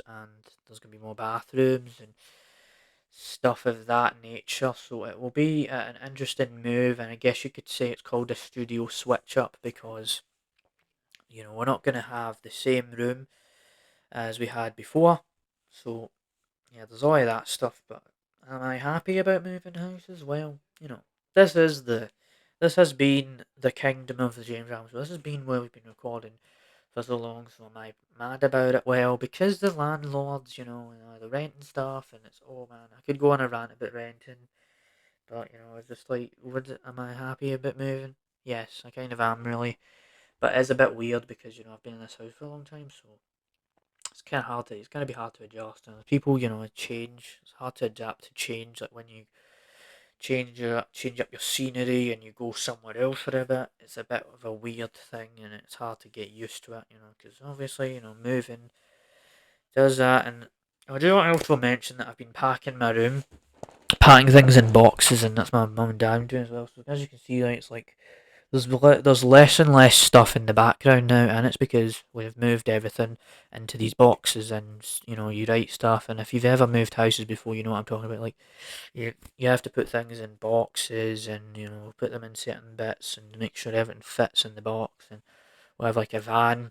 and there's going to be more bathrooms and stuff of that nature. So it will be an interesting move, and I guess you could say it's called a studio switch up because we're not going to have the same room as we had before. So yeah, there's all of that stuff. But am I happy about moving houses? Well, this is the this has been the kingdom of the James Ramsey. This has been where we've been recording for so long. So am I mad about it? Well, because the landlords, the renting stuff, and it's man, I could go on a rant about renting, but it's just like, am I happy about moving? Yes, I kind of am really, but it's a bit weird because I've been in this house for a long time, so it's kind of hard to. It's gonna be hard to adjust, and people, change. It's hard to adapt to change. Like when you change up your scenery and you go somewhere else for a bit, it's a bit of a weird thing, and it's hard to get used to it. Because obviously, moving does that, and I do want to also mention that I've been packing my room, packing things in boxes, and that's my mum and dad doing as well. So as you can see, like, it's like there's less and less stuff in the background now, and it's because we've moved everything into these boxes, and you write stuff. And if you've ever moved houses before, you know what I'm talking about. Like you have to put things in boxes, and put them in certain bits, and make sure everything fits in the box. And we have like a van,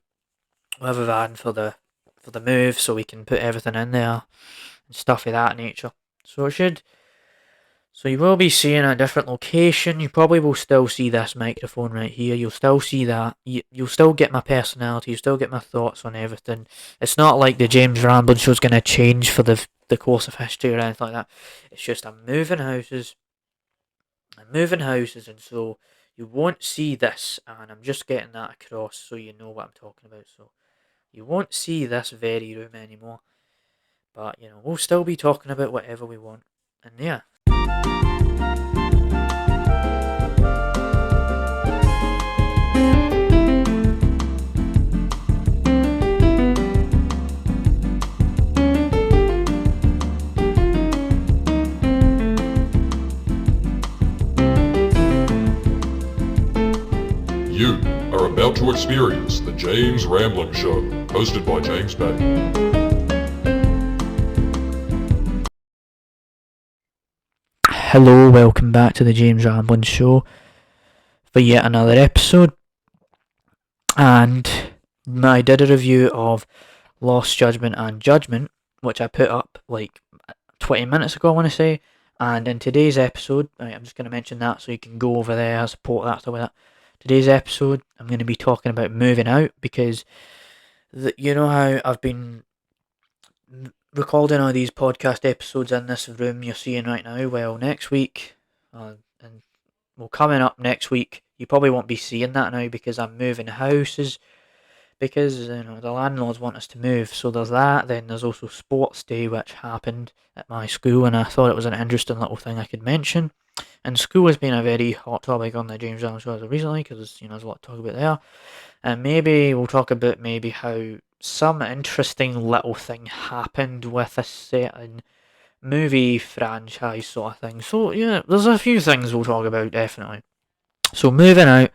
for the move, so we can put everything in there and stuff of that nature. So it should So you will be seeing a different location. You probably will still see this microphone right here. You'll still see that. You'll still get my personality. You'll still get my thoughts on everything. It's not like the James Ramblin' Show's going to change for the course of history or anything like that. It's just I'm moving houses. And so you won't see this. And I'm just getting that across so you know what I'm talking about. So you won't see this very room anymore. But we'll still be talking about whatever we want. And yeah. You are about to experience the James Rambling Show, hosted by James Bay. Hello, welcome back to the James Ramblin' Show for yet another episode. And I did a review of Lost Judgment and Judgement, which I put up like 20 minutes ago, I want to say. And in today's episode, I'm just going to mention that so you can go over there, support that, stuff like that. Today's episode, I'm going to be talking about moving out because you know how I've been recording all these podcast episodes in this room you're seeing right now. Well, next week, and coming up next week, you probably won't be seeing that now because I'm moving houses because the landlords want us to move. So there's that. Then there's also sports day, which happened at my school, and I thought it was an interesting little thing I could mention. And school has been a very hot topic on the James Allen Show as of recently because there's a lot to talk about there. And maybe we'll talk about maybe how some interesting little thing happened with a certain movie franchise sort of thing. So yeah, there's a few things we'll talk about definitely. So moving out,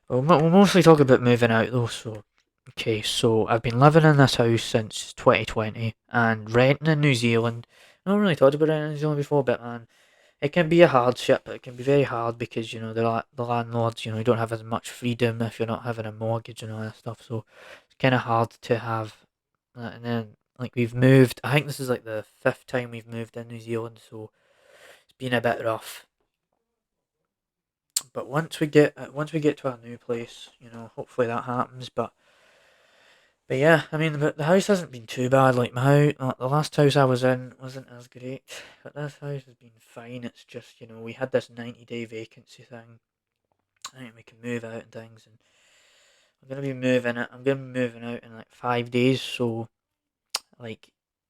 we'll mostly talk about moving out though. So okay, so I've been living in this house since 2020 and renting in New Zealand. I haven't really talked about renting in New Zealand before, but man, it can be a hardship. It can be very hard because the landlords you don't have as much freedom if you're not having a mortgage and all that stuff. So it's kind of hard to have. And then like we've moved. I think this is like the fifth time we've moved in New Zealand, so it's been a bit rough. But once we get to our new place, hopefully that happens. But yeah, I mean, the house hasn't been too bad. Like the last house I was in wasn't as great, but this house has been fine. It's just we had this 90-day vacancy thing. I think we can move out and things, and I'm gonna be moving it. I'm gonna be moving out in like 5 days. So like,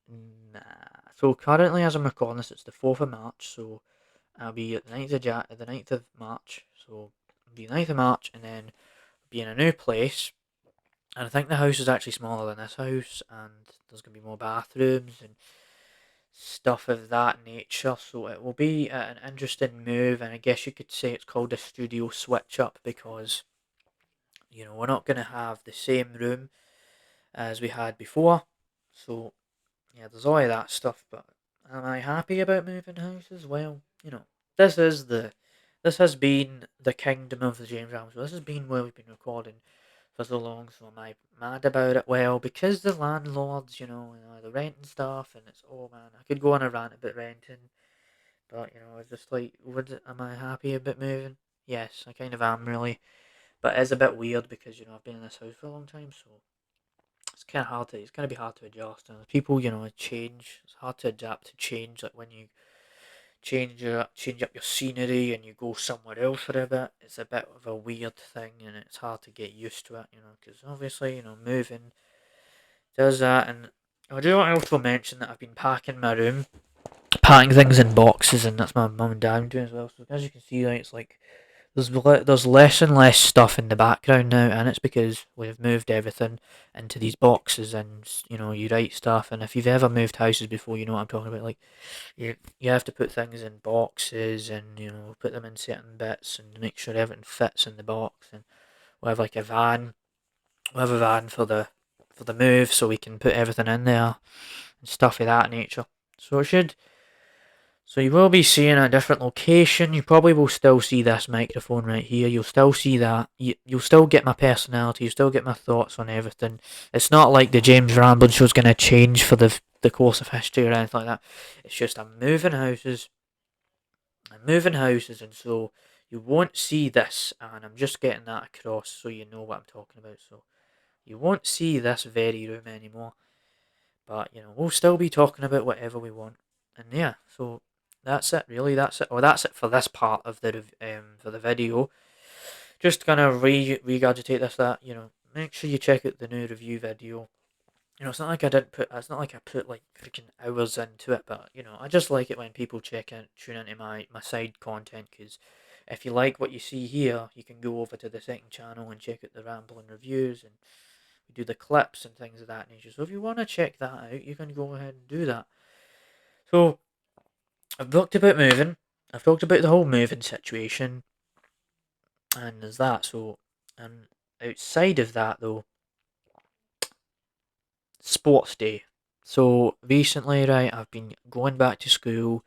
nah. So currently, as I'm recording this, it's the 4th of March. So I'll be at the 9th of March. So I'll be 9th of March, and then be in a new place. And I think the house is actually smaller than this house, and there's going to be more bathrooms and stuff of that nature. So it will be an interesting move, and I guess you could say it's called a studio switch up because we're not going to have the same room as we had before. So yeah, there's all of that stuff. But am I happy about moving houses? Well, this is the this has been the kingdom of the James Ramsey. This has been where we've been recording for so long. So am I mad about it? Well, because the landlords, the renting stuff, and it's man, I could go on a rant about renting, but it's just like, am I happy about moving? Yes, I kind of am really, but it's a bit weird because I've been in this house for a long time, so it's kind of hard to it's gonna be hard to adjust. And people, change. It's hard to adapt to change. Like when you change up your scenery and you go somewhere else for a bit, it's a bit of a weird thing, and it's hard to get used to it. Because obviously, moving does that. And I do want to also mention that I've been packing my room, packing things in boxes, and that's my mum and dad doing as well. So as you can see, like, it's like there's less and less stuff in the background now, and it's because we've moved everything into these boxes, and you write stuff. And if you've ever moved houses before, you know what I'm talking about. Like you have to put things in boxes, and put them in certain bits, and make sure everything fits in the box. And we have like a van, for the move, so we can put everything in there and stuff of that nature. So it should so you will be seeing a different location. You probably will still see this microphone right here. You'll still see that. You'll still get my personality. You'll still get my thoughts on everything. It's not like the James Rambling show's going to change for the course of history or anything like that. It's just I'm moving houses. And so you won't see this. And I'm just getting that across so you know what I'm talking about. So you won't see this very room anymore. But we'll still be talking about whatever we want. And yeah, so that's it really. That's it. That's it for this part of for the video. Just gonna regurgitate this that, make sure you check out the new review video. It's not like it's not like I put like freaking hours into it, but I just like it when people tune into my side content, because if you like what you see here, you can go over to the second channel and check out the rambling reviews, and we do the clips and things of that nature. So if you want to check that out, you can go ahead and do that. So I've talked about moving. I've talked about the whole moving situation, and there's that. So, outside of that though, sports day. So recently, right, I've been going back to school,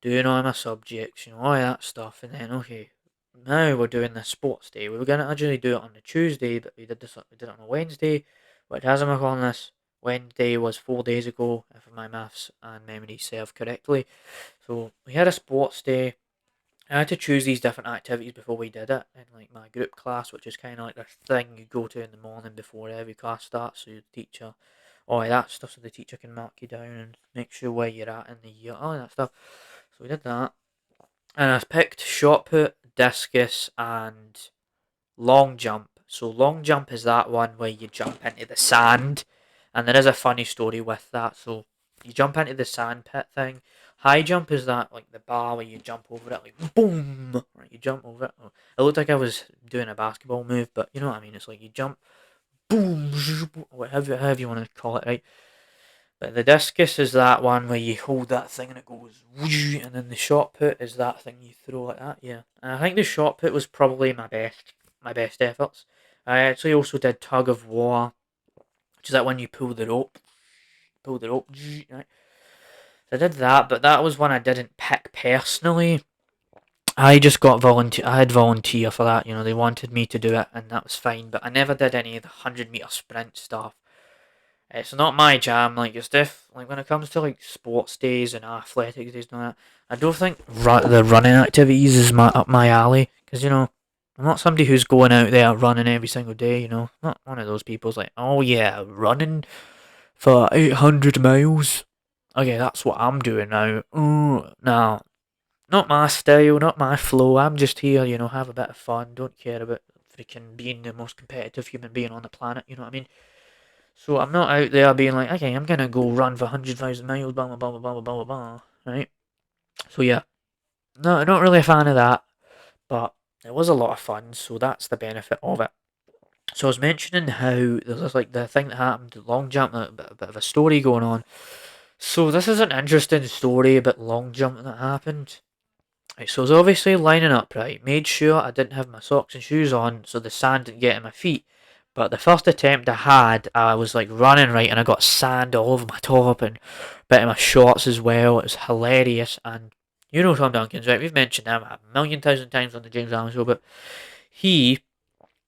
doing all my subjects, all that stuff, and then okay, now we're doing this sports day. We were gonna actually do it on the Tuesday, but we did it on a Wednesday. But as I'm calling this, Wednesday was 4 days ago, if my maths and memory serve correctly. So we had a sports day. I had to choose these different activities before we did it in like my group class, which is kind of like the thing you go to in the morning before every class starts. So the teacher, all that stuff, so the teacher can mark you down and make sure where you're at in the year, all that stuff. So we did that, and I picked shot put, discus, and long jump. So long jump is that one where you jump into the sand, and there is a funny story with that. So you jump into the sand pit thing. High jump is that like the bar where you jump over it, like boom, right? You jump over it. Oh, it looked like I was doing a basketball move, but you know what I mean. It's like you jump, boom, however you want to call it, right? But the discus is that one where you hold that thing and it goes, and then the shot put is that thing you throw like that. Yeah, and I think the shot put was probably my best efforts. I actually also did tug of war, which is that when you pull the rope, right? So I did that, but that was one I didn't pick personally. I just got volunteer. I had volunteer for that. They wanted me to do it, and that was fine. But I never did any of the 100 meter sprint stuff. It's not my jam. Like it's like when it comes to like sports days and athletics days and all that. I don't think the running activities is up my alley, because I'm not somebody who's going out there running every single day. I'm not one of those people who's like, oh yeah, running for 800 miles. Okay, that's what I'm doing now. Oh, no, not my style, not my flow. I'm just here, have a bit of fun. Don't care about freaking being the most competitive human being on the planet. You know what I mean? So I'm not out there being like, okay, I'm gonna go run for 100,000 miles, blah blah blah blah blah blah blah blah. Right? So yeah, no, not really a fan of that, but it was a lot of fun. So that's the benefit of it. So I was mentioning how there's like the thing that happened, the long jump, a bit of a story going on. So this is an interesting story about long jump that happened. Right, so I was obviously lining up, right? Made sure I didn't have my socks and shoes on so the sand didn't get in my feet. But the first attempt I had, I was like running right, and I got sand all over my top and a bit of my shorts as well. It was hilarious, and you know Tom Dunkins, right? We've mentioned him a million thousand times on the James Allen show, but he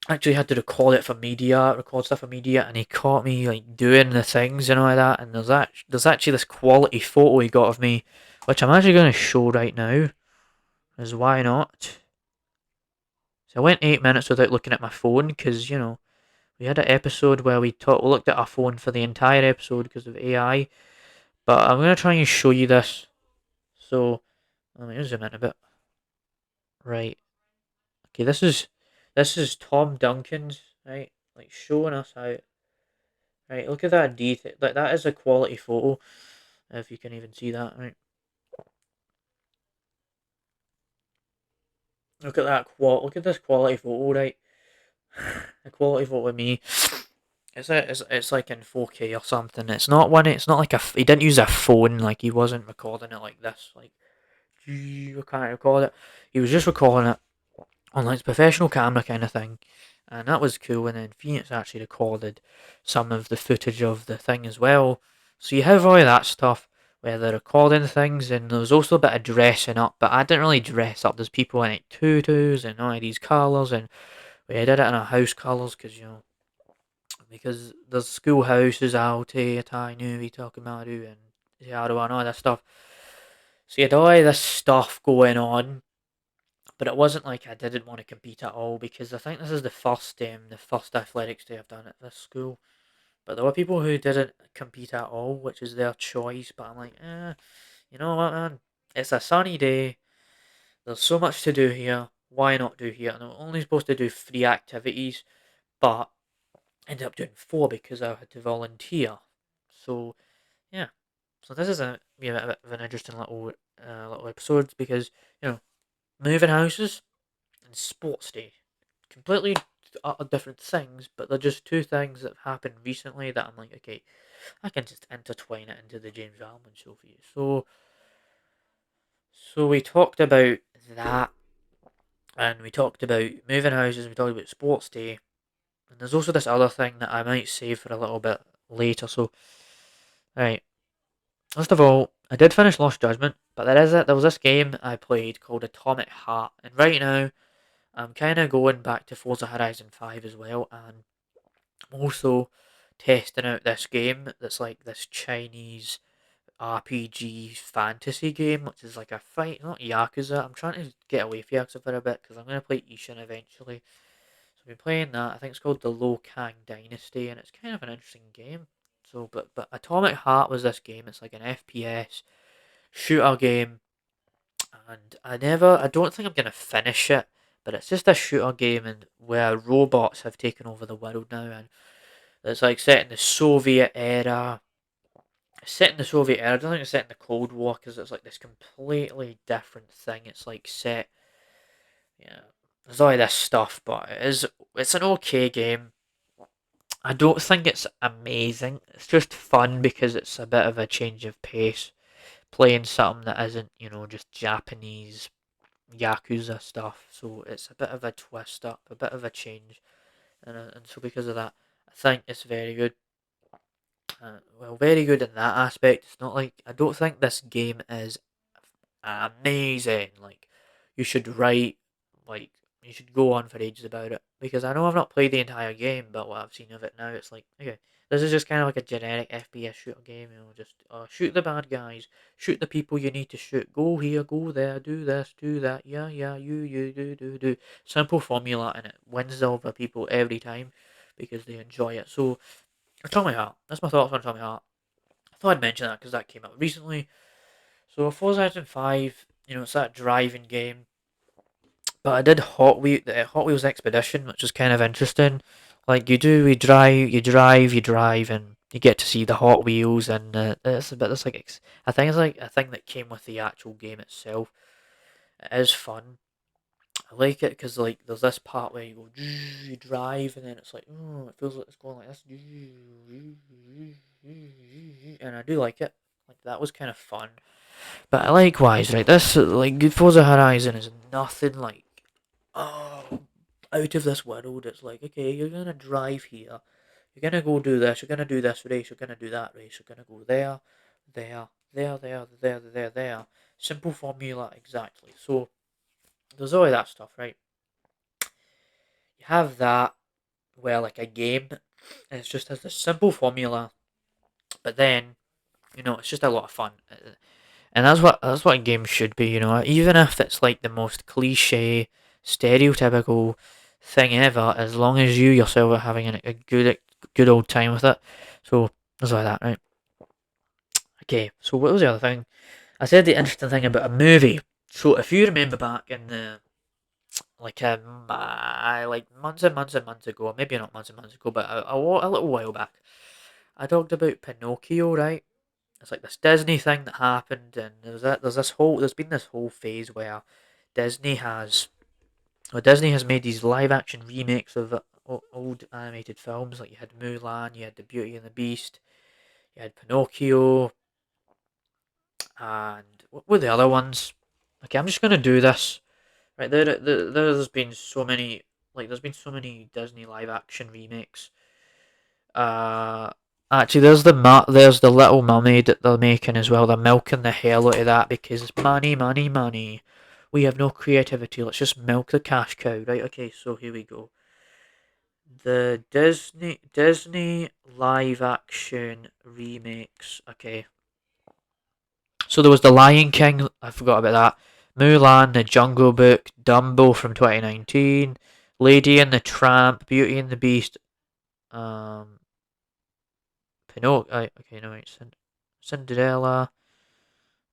actually had to record stuff for media, and he caught me like doing the things, like that. And there's actually this quality photo he got of me, which I'm actually going to show right now. Is why not? So I went 8 minutes without looking at my phone because we had an episode where we looked at our phone for the entire episode because of AI. But I'm gonna try and show you this. So let me zoom in a bit. Right. Okay. This is Tom Dunkins. Right. Like showing us how. Right. Look at that detail. Like that is a quality photo. If you can even see that. Right. Look at that Look at this quality photo. Right. A quality photo of me. It's like in 4K or something. It's not one. It's not like he didn't use a phone. Like he wasn't recording it like this. Like I can't record it. He was just recording it on like professional camera kind of thing, and that was cool. And then Phoenix actually recorded some of the footage of the thing as well. So you have all of that stuff where they're recording things, and there was also a bit of dressing up. But I didn't really dress up. There's people in like tutus and all of these colours, and we did it in our house colours because there's schoolhouses out here, I knew we talking about and Seattle and all that stuff. So you had all of this stuff going on, but it wasn't like I didn't want to compete at all because I think this is the first athletics day I've done at this school. But there were people who didn't compete at all, which is their choice. But I'm like, you know what, man? It's a sunny day. There's so much to do here. Why not do here? And I'm only supposed to do 3 activities, but I ended up doing 4 because I had to volunteer. So yeah. So this is a bit of an interesting little episode because you know moving houses and sports day. Completely different things, but they're just two things that have happened recently that I'm like, okay, I can just intertwine it into the James Allen show for you. So we talked about that, and we talked about moving houses, we talked about sports day, and there's also this other thing that I might save for a little bit later. So, right, first of all, I did finish Lost Judgment, but there was this game I played called Atomic Heart, and right now I'm kind of going back to Forza Horizon 5 as well, and I'm also testing out this game that's like this Chinese RPG fantasy game, which is like a fight, not Yakuza. I'm trying to get away from Yakuza for a bit because I'm going to play Ishin eventually. So I've been playing that. I think it's called the Wo Kang Dynasty, and it's kind of an interesting game. So, but Atomic Heart was this game. It's like an FPS shooter game, and I don't think I'm gonna finish it, but it's just a shooter game and where robots have taken over the world now, and it's like set in the Soviet era. It's set in the Soviet era. I don't think it's set in the Cold War because it's like this completely different thing. It's like set, yeah. There's all this stuff, but it's an okay game. I don't think it's amazing. It's just fun because it's a bit of a change of pace. Playing something that isn't, just Japanese Yakuza stuff. So it's a bit of a twist up, a bit of a change, and so because of that, I think it's very good. Very good in that aspect. It's not like I don't think this game is amazing. Like you should write, like you should go on for ages about it because I know I've not played the entire game, but what I've seen of it now, it's like okay, this is just kind of like a generic FPS shooter game. Just shoot the bad guys, shoot the people you need to shoot. Go here, go there, do this, do that. Yeah, yeah, you do. Simple formula, and it wins over people every time because they enjoy it. So Atomic Heart. That's my thoughts on Atomic Heart. I thought I'd mention that because that came out recently. So Forza Horizon 5, it's that driving game. But I did the Hot Wheels Expedition, which is kind of interesting. Like you drive, and you get to see the Hot Wheels, and it's a bit. It's like I think it's like a thing that came with the actual game itself. It is fun. I like it because like there's this part where you go you drive, and then it's like it feels like it's going like this, and I do like it. Like that was kind of fun. But likewise, right, this like Forza Horizon is nothing like oh out of this world. It's like, okay, you're gonna drive here, you're gonna go do this, you're gonna do this race, you're gonna do that race, you're gonna go there, there. Simple formula, exactly. So there's all of that stuff, right? You have that where like a game, and it's just has this simple formula, but then it's just a lot of fun. And that's what a game should be, even if it's like the most cliche, stereotypical thing ever, as long as you yourself are having a good old time with it. So that's like that, right? Okay, so what was the other thing? I said the interesting thing about a movie. So if you remember back in the like months and months and months ago, maybe not months and months ago, but a little while back, I talked about Pinocchio, right? It's like this Disney thing that happened, and there's been this whole phase where Disney has Disney has made these live action remakes of old animated films. Like you had Mulan, you had the Beauty and the Beast, you had Pinocchio, and what were the other ones? Okay, I'm just gonna do this. Right there's been so many there's been so many Disney live action remakes. Uh, Actually, there's the Little Mermaid that they're making as well. They're milking the hell out of that because money, money, money. We have no creativity. Let's just milk the cash cow, right? Okay, so here we go. The Disney live action remakes. Okay, so there was the Lion King. I forgot about that. Mulan, The Jungle Book, Dumbo from 2019, Lady and the Tramp, Beauty and the Beast. Um, Pinocchio. Okay, no wait. Cinderella.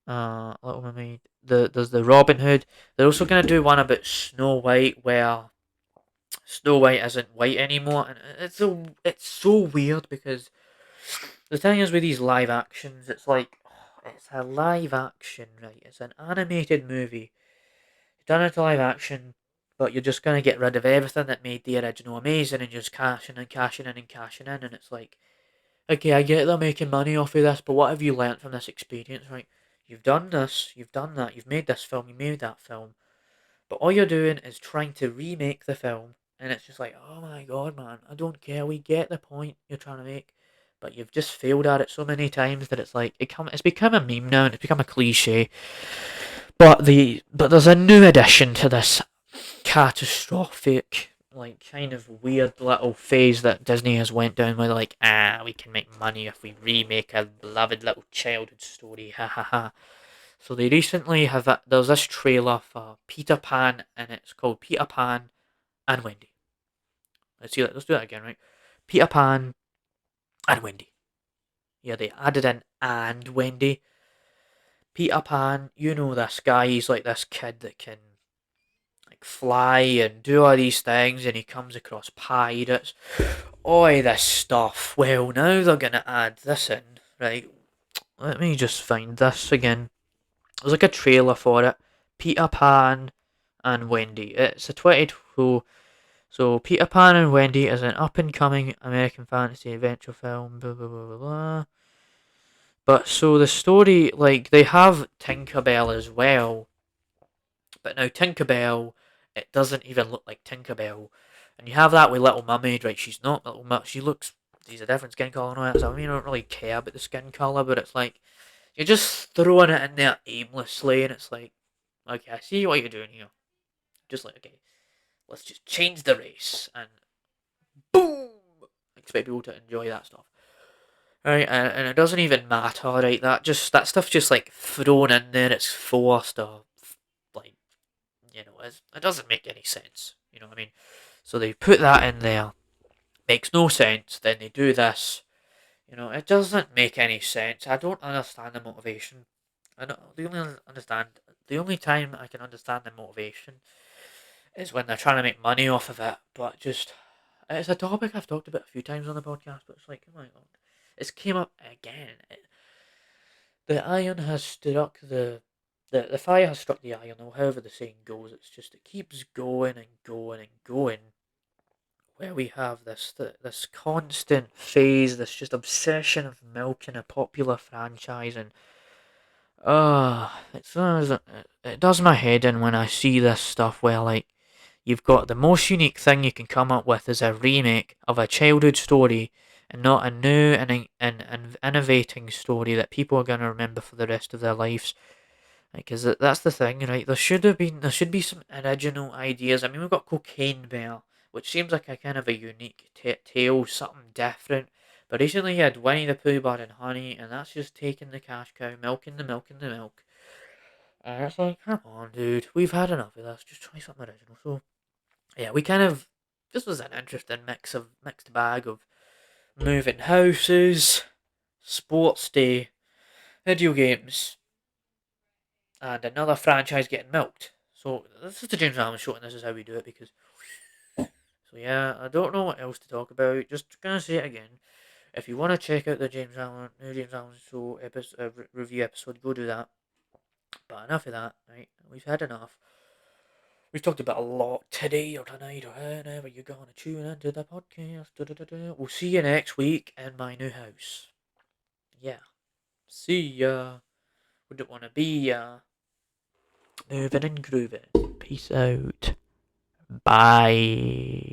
Little Mermaid. There's the Robin Hood. They're also gonna do one about Snow White, where Snow White isn't white anymore, and it's so weird because the thing is with these live actions, it's like it's a live action, right? It's an animated movie. You've done it to live action, but you're just gonna get rid of everything that made the original amazing, and just cashing and cashing in and cashing in, and it's like, okay, I get they're making money off of this, but what have you learnt from this experience, right? You've done this, you've done that, you've made this film, you made that film, but all you're doing is trying to remake the film, and it's just like, oh my god, man, I don't care, we get the point you're trying to make, but you've just failed at it so many times that it's like, it's become a meme now, and it's become a cliche, but there's a new addition to this catastrophic, like kind of weird little phase that Disney has went down where they're like, we can make money if we remake a beloved little childhood story, ha ha ha. So they recently there's this trailer for Peter Pan, and it's called Peter Pan and Wendy. Let's do that again, right? Peter Pan and Wendy. Yeah, they added in and Wendy. Peter Pan, this guy, he's like this kid that can like fly and do all these things, and he comes across pirates. Oi, this stuff. Well, now they're gonna add this in, right? Let me just find this again. There's like a trailer for it. Peter Pan and Wendy. It's a 22. So Peter Pan and Wendy is an up and coming American fantasy adventure film. Blah blah blah blah blah. But so the story, like they have Tinkerbell as well, but now Tinkerbell, it doesn't even look like Tinkerbell. And you have that with Little Mermaid, right? She's not Little Mermaid. She looks. She's a different skin color and all that. So I mean, I don't really care about the skin color, but it's like you're just throwing it in there aimlessly, and it's like, okay, I see what you're doing here. Just like, okay, let's just change the race, and boom, expect people to enjoy that stuff, right? And it doesn't even matter, right? That stuff just like thrown in there. It's forced, or like it doesn't make any sense. You know what I mean? So they put that in there. Makes no sense. Then they do this. It doesn't make any sense. I don't understand the motivation. I don't, the only time I can understand the motivation is when they're trying to make money off of it. But just it's a topic I've talked about a few times on the podcast. But it's like, oh my god, it's came up again. The iron has struck the fire has struck the iron, or however the saying goes. It's just it keeps going and going and going. Where we have this constant phase, this just obsession of milking a popular franchise, and it does my head in when I see this stuff where like You've got the most unique thing you can come up with is a remake of a childhood story and not a new and innovating story that people are going to remember for the rest of their lives. Because that's the thing, right? There should be some original ideas. I mean, we've got Cocaine Bear, which seems like a kind of a unique tale, something different. But recently you had Winnie the Pooh Bar and Honey, and that's just taking the cash cow, milking the milk and the milk. And it's like, come on, dude, we've had enough of this. Just try something original. So yeah, we kind of this was an interesting mixed bag of moving houses, sports day, video games, and another franchise getting milked. So this is the James Allen show, and this is how we do it. Because so yeah, I don't know what else to talk about. Just gonna say it again. If you want to check out the new James Allen show review episode, go do that. But enough of that, right? We've had enough. We've talked about a lot today or tonight or whenever you're going to tune into the podcast. We'll see you next week in my new house. Yeah. See ya. Wouldn't want to be ya. Moving and grooving. Peace out. Bye.